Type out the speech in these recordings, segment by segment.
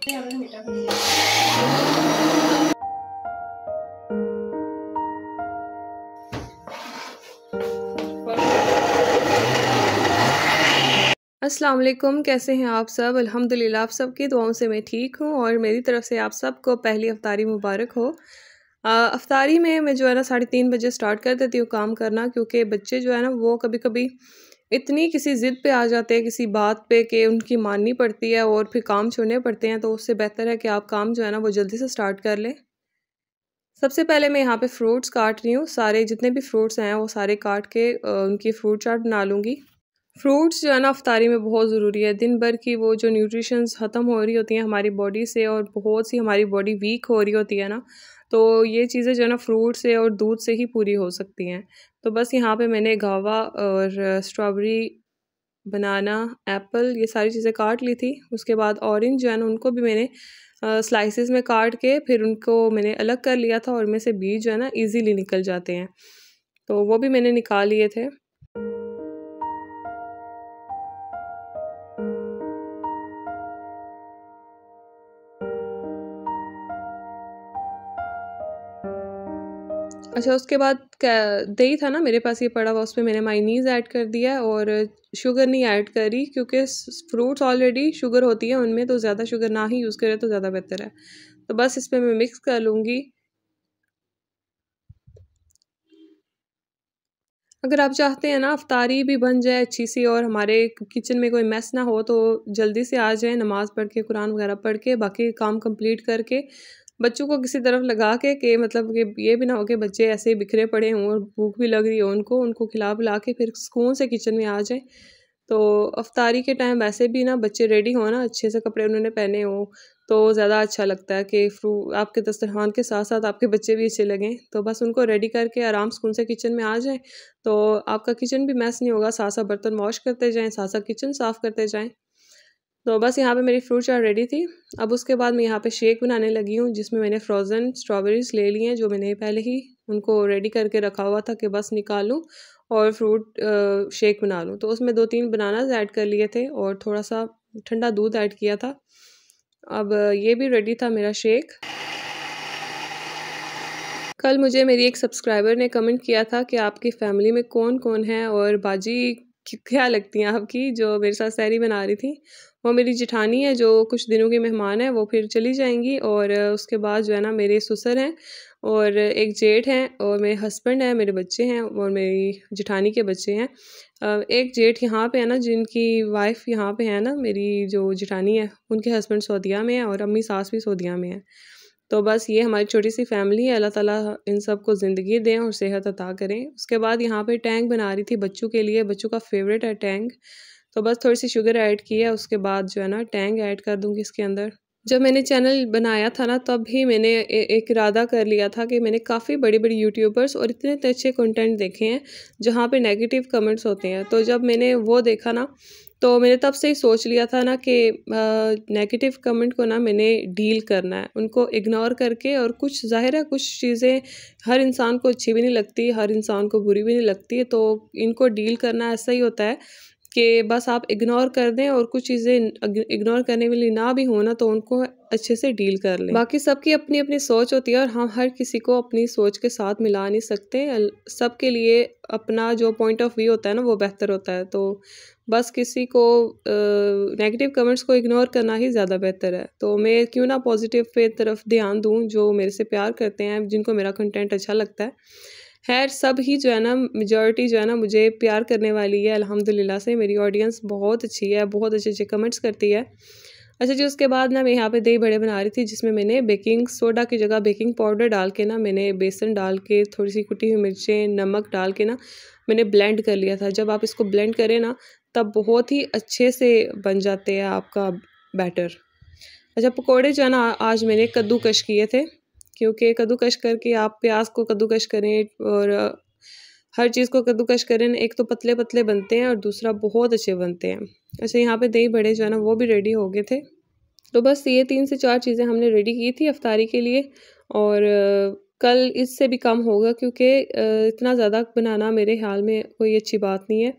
अस्सलाम वालेकुम, कैसे हैं आप सब। अल्हम्दुलिल्लाह आप सबकी दुआओं से मैं ठीक हूँ और मेरी तरफ से आप सबको पहली अफ्तारी मुबारक हो। अफ्तारी में मैं जो है ना 3:30 बजे स्टार्ट कर देती हूँ काम करना, क्योंकि बच्चे जो है ना वो कभी कभी इतनी किसी ज़िद पे आ जाते हैं किसी बात पे कि उनकी माननी पड़ती है और फिर काम छोड़ने पड़ते हैं। तो उससे बेहतर है कि आप काम जो है ना वो जल्दी से स्टार्ट कर लें। सबसे पहले मैं यहाँ पे फ्रूट्स काट रही हूँ, सारे जितने भी फ्रूट्स हैं वो सारे काट के उनकी फ्रूट चाट बना लूँगी। फ्रूट्स जो है ना अफ्तारी में बहुत ज़रूरी है। दिन भर की वो जो न्यूट्रिशंस ख़त्म हो रही होती हैं हमारी बॉडी से और बहुत सी हमारी बॉडी वीक हो रही होती है ना, तो ये चीज़ें जो है ना फ्रूट से और दूध से ही पूरी हो सकती हैं। तो बस यहाँ पे मैंने गावा और स्ट्रॉबेरी, बनाना, एप्पल ये सारी चीज़ें काट ली थी। उसके बाद ऑरेंज जो है ना उनको भी मैंने स्लाइसेस में काट के फिर उनको मैंने अलग कर लिया था और उनमें से बीज जो है ना ईज़िली निकल जाते हैं, तो वो भी मैंने निकाल लिए थे। अच्छा, उसके बाद दही था ना मेरे पास ये पड़ा हुआ, उसमें मैंने मायोनीज़ ऐड कर दिया और शुगर नहीं ऐड करी, क्योंकि फ्रूट्स ऑलरेडी शुगर होती है उनमें, तो ज़्यादा शुगर ना ही यूज़ करें तो ज़्यादा बेहतर है। तो बस इसमें मैं मिक्स कर लूँगी। अगर आप चाहते हैं ना अफ्तारी भी बन जाए अच्छी सी और हमारे किचन में कोई मेस ना हो, तो जल्दी से आ जाएँ, नमाज़ पढ़ के कुरान वगैरह पढ़ के बाकी काम कंप्लीट करके बच्चों को किसी तरफ लगा के मतलब कि ये भी ना हो कि बच्चे ऐसे ही बिखरे पड़े हों और भूख भी लग रही हो उनको, उनको खिला पिला के फिर सुकून से किचन में आ जाएँ। तो अफ्तारी के टाइम वैसे भी ना बच्चे रेडी हों ना, अच्छे से कपड़े उन्होंने पहने हों, तो ज़्यादा अच्छा लगता है कि आपके दस्तरखान के साथ साथ आपके बच्चे भी अच्छे लगें। तो बस उनको रेडी करके आराम सुकून से किचन में आ जाएँ, तो आपका किचन भी मैस नहीं होगा, साथ-साथ बर्तन वॉश करते जाएँ, साथ-साथ किचन साफ़ करते जाएँ। तो बस यहाँ पे मेरी फ्रूट चाट रेडी थी। अब उसके बाद मैं यहाँ पे शेक बनाने लगी हूँ, जिसमें मैंने फ्रोज़न स्ट्रॉबेरीज़ ले ली हैं, जो मैंने पहले ही उनको रेडी करके रखा हुआ था कि बस निकालूँ और फ्रूट शेक बना लूँ। तो उसमें 2-3 बनानाज़ ऐड कर लिए थे और थोड़ा-सा ठंडा दूध ऐड किया था। अब ये भी रेडी था मेरा शेक। कल मुझे मेरी एक सब्सक्राइबर ने कमेंट किया था कि आपकी फ़ैमिली में कौन-कौन है और बाजी क्या लगती हैं आपकी, जो मेरे साथ सहरी बना रही थी। वो मेरी जेठानी है जो कुछ दिनों की मेहमान है, वो फिर चली जाएँगी और उसके बाद जो है ना मेरे ससुर हैं और एक जेठ हैं और मेरे हस्बैंड हैं, मेरे बच्चे हैं और मेरी जेठानी के बच्चे हैं। एक जेठ यहाँ पे है ना, जिनकी वाइफ़ यहाँ पे है ना, मेरी जो जेठानी है, उनके हस्बैंड सऊदीया में हैं और अम्मी सास भी सऊदीया में हैं। तो बस ये हमारी छोटी-सी फ़ैमिली है, अल्लाह ताला इन सबको ज़िंदगी दें और सेहत अता करें। उसके बाद यहाँ पे टैंग बना रही थी बच्चों के लिए, बच्चों का फ़ेवरेट है टैंग। तो बस थोड़ी-सी शुगर ऐड की है, उसके बाद जो है ना टैंग ऐड कर दूँगी इसके अंदर। जब मैंने चैनल बनाया था ना, तब ही मैंने एक इरादा कर लिया था कि मैंने काफ़ी बड़ी-बड़ी यूट्यूबर्स और इतने अच्छे कंटेंट देखे हैं, जहाँ पे नेगेटिव कमेंट्स होते हैं। तो जब मैंने वो देखा ना, तो मैंने तब से ही सोच लिया था ना कि नेगेटिव कमेंट को ना मैंने डील करना है, उनको इग्नोर करके। और कुछ ज़ाहिर है कुछ चीज़ें हर इंसान को अच्छी भी नहीं लगती, हर इंसान को बुरी भी नहीं लगती, तो इनको डील करना ऐसा ही होता है कि बस आप इग्नोर कर दें और कुछ चीज़ें इग्नोर करने वाली ना भी हो ना, तो उनको अच्छे से डील कर लें। बाकी सबकी अपनी-अपनी सोच होती है और हम हर किसी को अपनी सोच के साथ मिला नहीं सकते। सबके लिए अपना जो पॉइंट ऑफ व्यू होता है ना, वो बेहतर होता है। तो बस किसी को नेगेटिव कमेंट्स को इग्नोर करना ही ज़्यादा बेहतर है। तो मैं क्यों ना पॉजिटिव पे तरफ ध्यान दूँ, जो मेरे से प्यार करते हैं, जिनको मेरा कंटेंट अच्छा लगता है। ख़ैर सब ही जो है ना, मेजॉरिटी जो है ना मुझे प्यार करने वाली है अल्हम्दुलिल्लाह से। मेरी ऑडियंस बहुत अच्छी है, बहुत अच्छे-अच्छे कमेंट्स करती है। अच्छा जी, उसके बाद ना मैं यहाँ पे दही बड़े बना रही थी, जिसमें मैंने बेकिंग सोडा की जगह बेकिंग पाउडर डाल के ना, मैंने बेसन डाल के थोड़ी-सी कुटी हुई मिर्चें, नमक डाल के ना मैंने ब्लेंड कर लिया था। जब आप इसको ब्लेंड करें ना, तब बहुत ही अच्छे से बन जाते हैं आपका बैटर। अच्छा, पकोड़े जो है ना आज मैंने कद्दूकश किए थे, क्योंकि कद्दूकश करके आप प्याज को कद्दूकश करें और हर चीज़ को कद्दूकश करें, एक तो पतले-पतले बनते हैं और दूसरा बहुत अच्छे बनते हैं। अच्छा, यहाँ पे दही बड़े जो है ना वो भी रेडी हो गए थे। तो बस ये 3 से 4 चीज़ें हमने रेडी की थी इफ्तारी के लिए और कल इससे भी कम होगा, क्योंकि इतना ज़्यादा बनाना मेरे ख़्याल में कोई अच्छी बात नहीं है।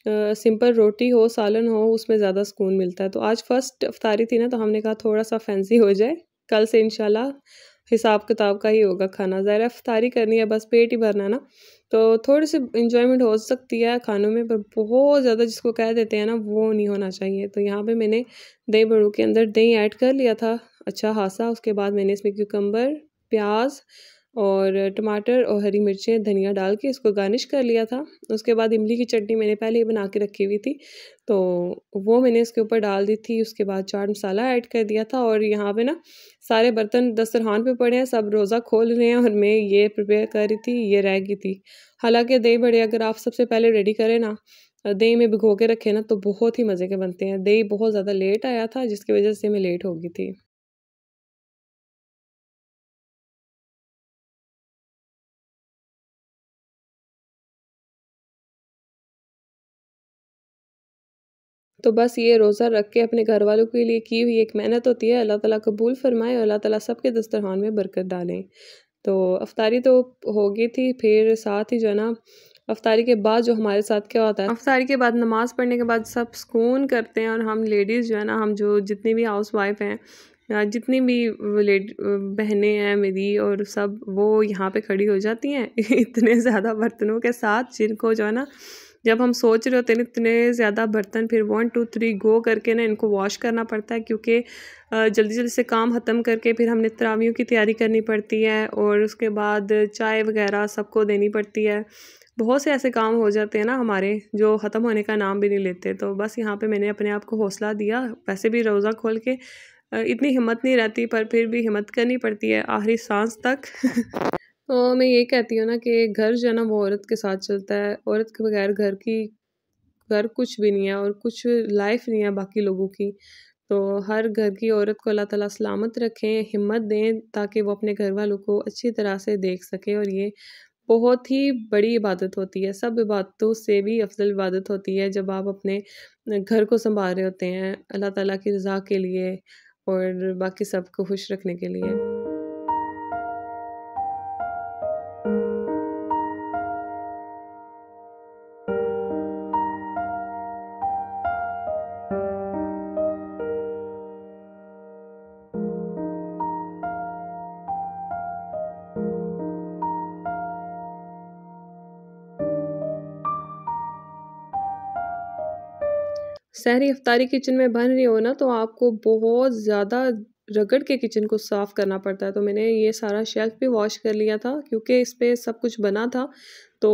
सिंपल रोटी हो, सालन हो, उसमें ज़्यादा सुकून मिलता है। तो आज फर्स्ट इफ्तारी थी ना, तो हमने कहा थोड़ा-सा फैंसी हो जाए, कल से इंशाल्लाह हिसाब-किताब का ही होगा खाना। ज़ाहिर है इफ्तारी करनी है, बस पेट ही भरना है ना, तो थोड़ी-सी एन्जॉयमेंट हो सकती है खानों में, पर बहुत ज़्यादा जिसको कह देते हैं ना, वो नहीं होना चाहिए। तो यहाँ पे मैंने दही बड़ों के अंदर दही ऐड कर लिया था अच्छा खासा, उसके बाद मैंने इसमें क्यूकम्बर, प्याज़ और टमाटर और हरी मिर्चें, धनिया डाल के इसको गार्निश कर लिया था। उसके बाद इमली की चटनी मैंने पहले ही बना के रखी हुई थी, तो वो मैंने इसके ऊपर डाल दी थी। उसके बाद चाट मसाला ऐड कर दिया था और यहाँ पे ना सारे बर्तन दस्तरखान पे पड़े हैं, सब रोज़ा खोल रहे हैं और मैं ये प्रिपेयर कर रही थी, ये रह गई थी। हालाँकि दही बड़े अगर आप सबसे पहले रेडी करें ना, दही में भिगो के रखें ना, तो बहुत ही मज़े के बनते हैं। दही बहुत ज़्यादा लेट आया था, जिसकी वज़ह से मैं लेट हो गई थी। तो बस ये रोज़ा रख के अपने घर वालों के लिए की हुई एक मेहनत होती है, अल्लाह ताला कबूल फ़रमाए और अल्लाह ताला सबके दस्तरखान में बरकत डालें। तो अफ़्तारी तो हो गई थी, फिर साथ ही जो है ना, अफ़्तारी के बाद जो हमारे साथ क्या होता है, अफ़्तारी के बाद नमाज़ पढ़ने के बाद सब सुकून करते हैं और हम लेडीज़ जो है ना, हम जो जितनी भी हाउस वाइफ़ हैं या जितनी भी बहनें हैं मेरी और सब, वो यहाँ पे खड़ी हो जाती हैं इतने ज़्यादा बर्तनों के साथ, जिनको जो है ना, जब हम सोच रहे होते हैं ना इतने ज़्यादा बर्तन, फिर 1 2 3 गो करके ना इनको वॉश करना पड़ता है, क्योंकि जल्दी-जल्दी से काम ख़त्म करके फिर हमने तरावियों की तैयारी करनी पड़ती है और उसके बाद चाय वग़ैरह सबको देनी पड़ती है। बहुत से ऐसे काम हो जाते हैं ना हमारे, जो ख़त्म होने का नाम भी नहीं लेते। तो बस यहाँ पे मैंने अपने आप को हौसला दिया। वैसे भी रोज़ा खोल के इतनी हिम्मत नहीं रहती, पर फिर भी हिम्मत करनी पड़ती है आखिरी साँस तक। मैं यही कहती हूँ ना कि घर जो है ना, वो औरत के साथ चलता है। औरत के बगैर घर कुछ भी नहीं है और कुछ लाइफ नहीं है बाकी लोगों की। तो हर घर की औरत को अल्लाह ताला सलामत रखें, हिम्मत दें, ताकि वो अपने घर वालों को अच्छी तरह से देख सकें। और ये बहुत ही बड़ी इबादत होती है, सब इबादतों से भी अफ़ज़ल इबादत होती है जब आप अपने घर को सँभाल रहे होते हैं अल्लाह ताला की रज़ा के लिए और बाकी सबको खुश रखने के लिए। सहरी इफ्तारी किचन में बन रही हो ना, तो आपको बहुत ज़्यादा रगड़ के किचन को साफ़ करना पड़ता है। तो मैंने ये सारा शेल्फ़ भी वॉश कर लिया था, क्योंकि इस पे सब कुछ बना था। तो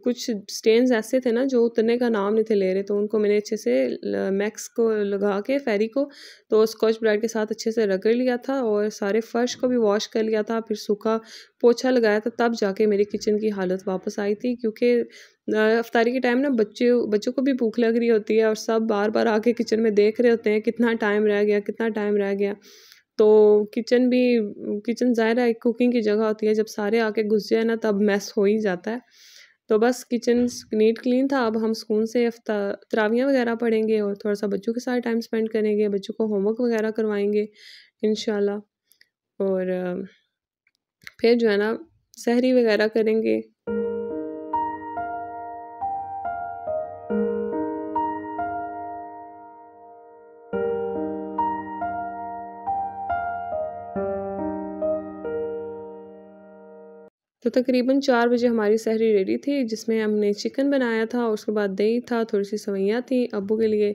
कुछ स्टेन्स ऐसे थे ना जो उतरने का नाम नहीं थे ले रहे, तो उनको मैंने अच्छे से मैक्स को लगा के फेरी को, तो स्कॉच ब्राइट के साथ अच्छे से रगड़ लिया था और सारे फ़र्श को भी वॉश कर लिया था। फिर सूखा पोछा लगाया था, तब जाके मेरी किचन की हालत वापस आई थी, क्योंकि इफ्तारी के टाइम ना बच्चों को भी भूख लग रही होती है और सब बार-बार आके किचन में देख रहे होते हैं कितना टाइम रह गया, कितना टाइम रह गया। तो किचन ज़ाहिर है कुकिंग की जगह होती है, जब सारे आके घुस जाए ना, तब मेस हो ही जाता है। तो बस किचन नीट क्लीन था, अब हम सुकून से तरावियाँ वगैरह पढ़ेंगे और थोड़ा-सा बच्चों के साथ टाइम स्पेंड करेंगे, बच्चों को होमवर्क वगैरह करवाएँगे इंशाल्लाह। और फिर जो है ना, सहरी वगैरह करेंगे। तो तकरीबन 4 बजे हमारी सहरी रेडी थी, जिसमें हमने चिकन बनाया था और उसके बाद दही था, थोड़ी-सी सेवइयाँ थी, अब्बू के लिए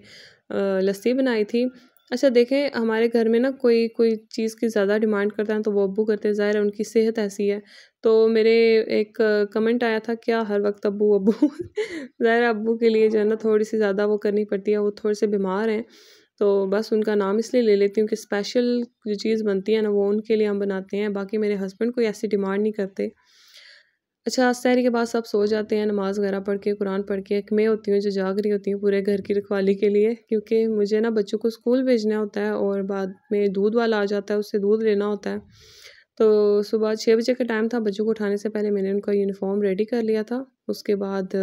लस्सी बनाई थी। अच्छा देखें, हमारे घर में ना कोई कोई चीज़ की ज़्यादा डिमांड करता है, तो वो अब्बू करते हैं, ज़ाहिर है उनकी सेहत ऐसी है। तो मेरे एक कमेंट आया था, क्या हर वक़्त अब्बू, अब्बू ज़ाहिर है अब्बू के लिए जो है ना थोड़ी-सी ज़्यादा वो करनी पड़ती है, वो थोड़े-से बीमार हैं। तो बस उनका नाम इसलिए ले लेती हूँ कि स्पेशल जो चीज़ बनती है ना, वो उनके लिए हम बनाते हैं, बाकी मेरे हस्बैंड कोई ऐसी डिमांड नहीं करते। अच्छा, सहरी के बाद सब सो जाते हैं, नमाज़ वगैरह पढ़ के, कुरान पढ़ के। एक मैं होती हूँ जो जाग रही होती हूँ पूरे घर की रखवाली के लिए, क्योंकि मुझे ना बच्चों को स्कूल भेजना होता है और बाद में दूध वाला आ जाता है, उससे दूध लेना होता है। तो सुबह 6 बजे का टाइम था, बच्चों को उठाने से पहले मैंने उनका यूनिफ़ॉर्म रेडी कर लिया था। उसके बाद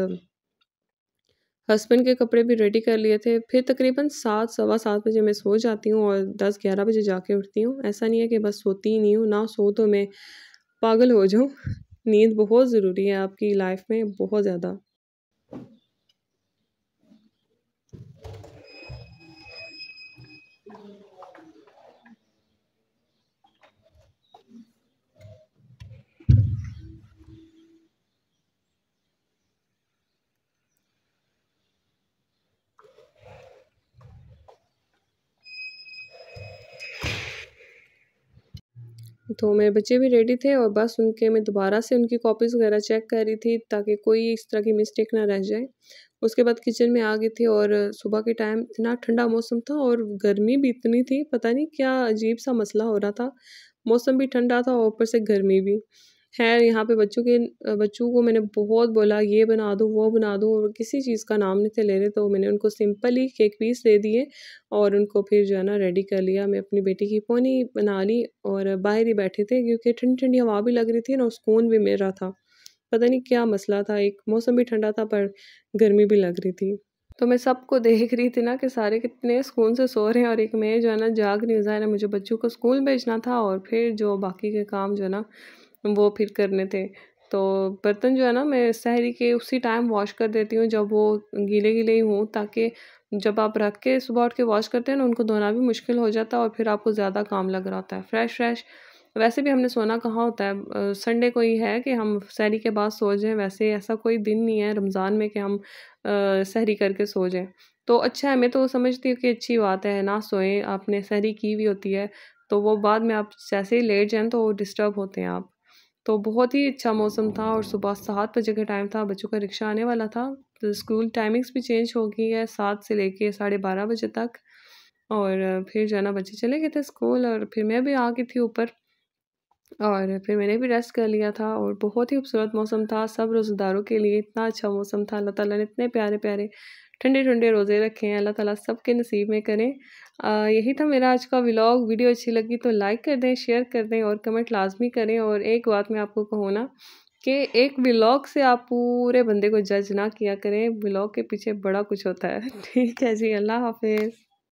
हस्बैंड के कपड़े भी रेडी कर लिए थे। फिर तकरीबन 7 सवा 7 बजे मैं सो जाती हूँ और 10-11 बजे जाके उठती हूँ। ऐसा नहीं है कि बस सोती ही नहीं हूँ, ना सोऊँ तो मैं पागल हो जाऊँ। नींद बहुत ज़रूरी है आपकी लाइफ में, बहुत ज़्यादा। तो मेरे बच्चे भी रेडी थे और बस मैं दोबारा से उनकी कॉपीज़ वगैरह चेक कर रही थी ताकि कोई इस तरह की मिस्टेक ना रह जाए। उसके बाद किचन में आ गई थी और सुबह के टाइम इतना ठंडा मौसम था और गर्मी भी इतनी थी, पता नहीं क्या अजीब-सा मसला हो रहा था। मौसम भी ठंडा था और ऊपर से गर्मी भी। ख़ैर यहाँ पे बच्चों को मैंने बहुत बोला ये बना दो, वो बना दो और किसी चीज़ का नाम नहीं थे ले रहे, तो मैंने उनको सिंपल ही केक पीस दे दिए और उनको फिर जो है ना रेडी कर लिया। मैं अपनी बेटी की पोनी बना ली और बाहर ही बैठे थे क्योंकि ठंडी-ठंडी हवा भी लग रही थी ना और सुकून भी मिल रहा था। पता नहीं क्या मसला था, एक मौसम भी ठंडा था पर गर्मी भी लग रही थी। तो मैं सबको देख रही थी ना कि सारे कितने सुकून से सो रहे हैं और एक मैं जो है ना जाग रही हूँ। ज़ाहिर है मुझे बच्चों को स्कूल भेजना था और फिर जो बाकी के काम जो है ना वो फिर करने थे। तो बर्तन जो है ना मैं सहरी के उसी टाइम वॉश कर देती हूँ जब वो गीले-गीले ही हों, ताकि जब आप रख के सुबह उठ के वॉश करते हैं ना उनको धोना भी मुश्किल हो जाता है और फिर आपको ज़्यादा काम लग रहा होता है। फ्रेश-फ्रेश वैसे भी हमने सोना कहाँ होता है, संडे को ही है कि हम सहरी के बाद सो जाएँ, वैसे ऐसा कोई दिन नहीं है रमज़ान में कि हम सहरी करके सो जाएँ। तो अच्छा है, मैं तो समझती हूँ कि अच्छी बात है ना सोएँ, आपने सहरी की हुई होती है, तो वो बाद में आप जैसे ही लेट जाएँ तो डिस्टर्ब होते हैं आप। तो बहुत ही अच्छा मौसम था और सुबह 7 बजे का टाइम था, बच्चों का रिक्शा आने वाला था। तो स्कूल टाइमिंग्स भी चेंज हो गई है 7 से लेके साढ़े 12 बजे तक और फिर जो है ना बच्चे चले गए थे स्कूल और फिर मैं भी आ गई थी ऊपर और फिर मैंने भी रेस्ट कर लिया था और बहुत ही खूबसूरत मौसम था। सब रोज़ेदारों के लिए इतना अच्छा मौसम था। अल्लाह ताला ने इतने प्यारे-प्यारे ठंडे-ठंडे रोज़े रखे हैं। अल्लाह ताला सबके नसीब में करे। यही था मेरा आज का व्लॉग। वीडियो अच्छी लगी तो लाइक कर दें, शेयर कर दें और कमेंट लाज़मी करें। और एक बात मैं आपको कहूँ ना कि एक व्लॉग से आप पूरे बंदे को जज ना किया करें। व्लॉग के पीछे बड़ा कुछ होता है। ठीक है जी, अल्लाह हाफ़िज़।